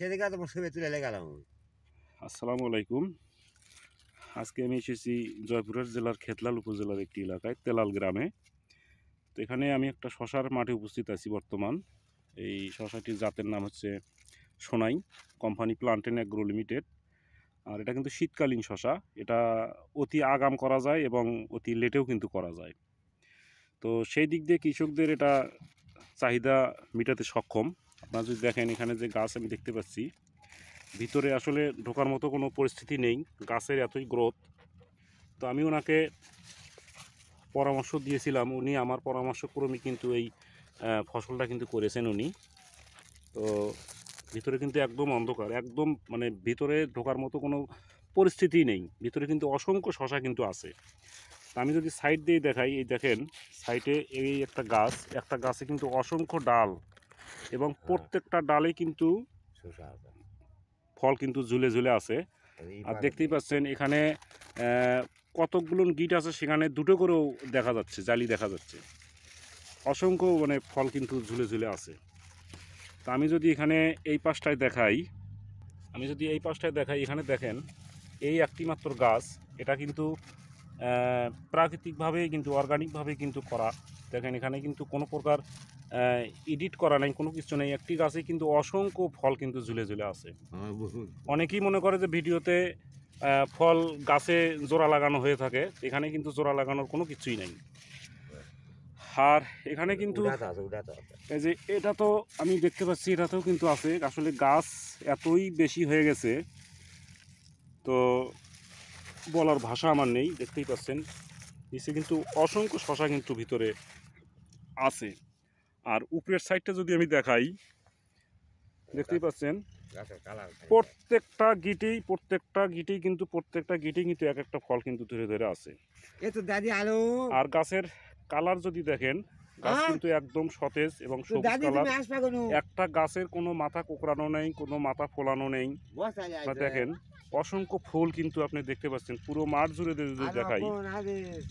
সেদিকে তো ছবি তুলে গেলাম। আসসালামু আলাইকুম। আজকে আমি এসেছি জয়পুরহাট জেলার খেতলাল উপজেলার একটি এলাকায় তেলাল গ্রামে। তো এখানে আমি একটা শশার মাঠে উপস্থিত আছি বর্তমান। এই শশাটির জাতের নাম হচ্ছে Sonai, company Plantain agro limited. আর এটা কিন্তু শীতকালীন শশা। এটা অতি আগাম করা যায় এবং অতি লেটেও কিন্তু করা যায়। তো সেই দিক দিয়ে কৃষকদের এটা চাহিদা মেটাতে সক্ষম। আপনারা যদি দেখেন এখানে যে গাছ আমি দেখতে পাচ্ছি, ভিতরে আসলে ঢোকার মতো কোনো পরিস্থিতি নেই, গাছের এতই গ্রোথ। তো আমি ওনাকে পরামর্শ দিয়েছিলাম, উনি আমার পরামর্শক্রমে কিন্তু এই ফসলটা কিন্তু করেছেন উনি। তো ভিতরে কিন্তু একদম অন্ধকার, একদম মানে ভিতরে ঢোকার মতো কোনো পরিস্থিতি নেই, ভিতরে কিন্তু অসংখ্য শশা কিন্তু আছে। আমি যদি সাইড দিয়ে দেখাই, এই দেখেন সাইডে এই একটা গাছে কিন্তু অসংখ্য ডাল এবং প্রত্যেকটা ডালে কিন্তু ফল কিন্তু ঝুলে ঝুলে আছে। আর দেখতেই পাচ্ছেন এখানে কতকগুলো গিট আছে, সেখানে দুটো করেও দেখা যাচ্ছে, জালি দেখা যাচ্ছে। অসংখ্য মানে ফল কিন্তু ঝুলে ঝুলে আছে। তা আমি যদি এখানে এই পাশটায় দেখাই, এখানে দেখেন এই একটি মাত্র গাছ, এটা কিন্তু প্রাকৃতিকভাবে কিন্তু অর্গানিকভাবে কিন্তু করা। দেখেন এখানে কিন্তু কোনো প্রকার এডিট করা নেই, কোনো কিছু নেই, একটি গাছে কিন্তু অসংখ্য ফল কিন্তু ঝুলে ঝুলে আছে। অনেকেই মনে করে যে ভিডিওতে ফল গাছে জোড়া লাগানো হয়ে থাকে, এখানে কিন্তু জোড়া লাগানোর কোনো কিছুই নেই। আর এখানে কিন্তু এই যে এটা তো আমি দেখতে পাচ্ছি, এটাতেও কিন্তু আছে। আসলে গাছ এতই বেশি হয়ে গেছে, তো বলার ভাষা আমার নেই। দেখতেই পাচ্ছেন নিচে কিন্তু অসংখ্য শশা কিন্তু ভিতরে আছে। আর উপরের সাইডটা যদি আমি দেখাই, দেখতেই পাচ্ছেন প্রত্যেকটা গিটেই কিন্তু এক একটা ফল কিন্তু ধরে ধরে আছে। আর গাছের কালার যদি দেখেন, গাছ কিন্তু একদম সতেজ এবং সবুজ কালার। একটা গাছের কোনো মাথা কোঁকড়ানো নেই, কোনো মাথা ফোলানো নেই। দেখেন অসংখ্য ফুল কিন্তু আপনি দেখতে পাচ্ছেন, পুরো মাঠ জুড়ে যদি দেখাই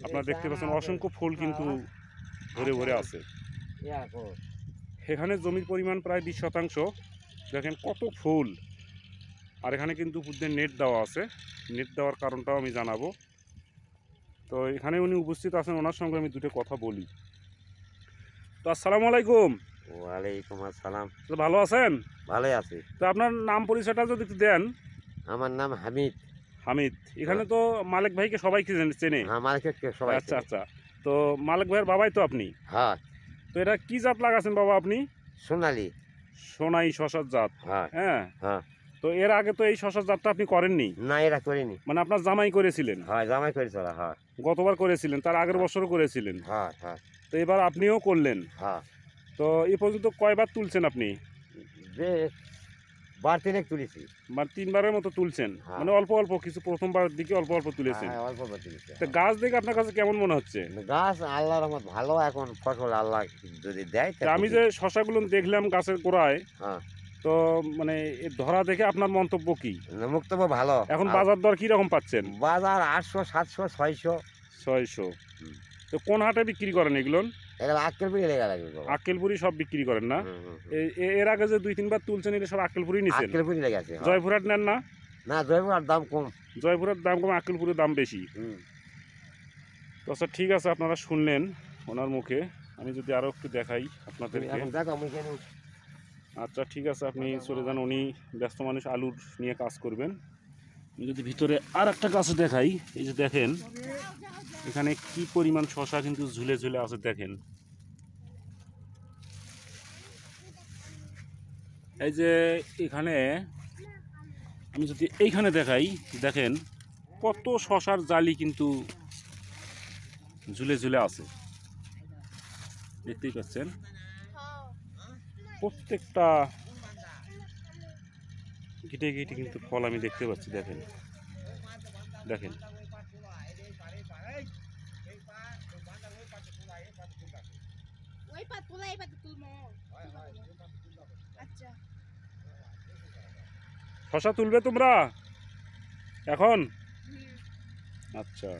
আপনারা দেখতে পাচ্ছেন অসংখ্য ফুল কিন্তু ভরে ভরে আছে। এখানে জমির পরিমাণ প্রায় 20 শতাংশ। দেখেন কত ফুল। আর এখানে কিন্তু উপরে নেট দেওয়া আছে, নেট দেওয়ার কারণটাও আমি জানাবো। তো এখানে উনি উপস্থিত আছেন, ওনার সঙ্গে আমি দুটো কথা বলি। তো আসসালামু আলাইকুম। ওয়ালাইকুম আসসালাম। ভালো আছেন? ভালোই আছি। তো আপনার নাম পরিচয়টা যদি একটু দেন। আমার নাম হামিদ। হামিদ। এখানে তো মালিক ভাইকে সবাই চেনে। হ্যাঁ, মালিককে সবাই আচ্ছা আচ্ছা। তো মালিক ভাইয়ের বাবাই তো আপনি? হ্যাঁ। তো এটা কি জাত লাগাছেন বাবা আপনি? সোনালি। সোনাই শশার জাত। হ্যাঁ হ্যাঁ। হ্যাঁ। তো এর আগে তো এই শশার জাতটা আপনি করেননি? না, এরা করিনি। মানে আপনার জামাই করেছিলেন? হ্যাঁ, জামাই করেছিল। হ্যাঁ, গতবার করেছিলেন, তার আগের বছরও করেছিলেন। হ্যাঁ হ্যাঁ। তো এবার আপনিও করলেন। হ্যাঁ। তো এ পর্যন্ত কয়বার তুলছেন আপনি? বেশ বার তিনেক তুলেছি। মানে 3বারের মতো তুলছেন? মানে অল্প অল্প কিছু, প্রথমবারের দিকে অল্প অল্প তুলেছেন। হ্যাঁ, অল্প অল্প তুলেছি। তো গাছ দেখে আপনার কাছে কেমন মনে হচ্ছে? গাছ আল্লাহর রহমত ভালো, এখন ফসল আল্লাহ যদি দেয়। আমি যে শশাগুলো দেখলাম গাছের গোড়ায়, হ্যাঁ, তো মানে ধরা দেখে আপনার মন্তব্য কি? বক্তব্য ভালো। এখন বাজার দর কিরকম পাচ্ছেন? বাজার 800, 700, 600। 600। তো কোন হাটে বিক্রি করেন এগুলো? এগুলো আক্কেলপুরি লেগে লাগবে। আক্কেলপুরি সব বিক্রি করেন না? এর আগে যে 2-3বার তুলছেন, এটা সব আক্কেলপুরি নিছেন? আক্কেলপুরি লেগে আছে। জয়পুরহাট নেন না? না, জয়পুরহাট দাম কম। জয়পুরহাট দাম কম, আক্কেলপুরের দাম বেশি। তো আচ্ছা ঠিক আছে, আপনারা শুনলেন ওনার মুখে। আমি যদি আরও একটু দেখাই আপনাদেরকে। আচ্ছা ঠিক আছে, আপনি চলে যান, উনি ব্যস্ত মানুষ, আলুর নিয়ে কাজ করবেন। আমি যদি ভিতরে আর একটা গাছ দেখাই, এই যে দেখেন এখানে কি পরিমাণ শশা কিন্তু ঝুলে ঝুলে আছে। দেখেন এই যে এখানে আমি যদি এইখানে দেখাই, দেখেন কত শশার জালি কিন্তু ঝুলে ঝুলে আছে। দেখতেই পাচ্ছেন প্রত্যেকটা গিটে গিটে কিন্তু ফল আমি দেখতে পাচ্ছি। দেখেন দেখেন শশা তুলবে তোমরা এখন? আচ্ছা।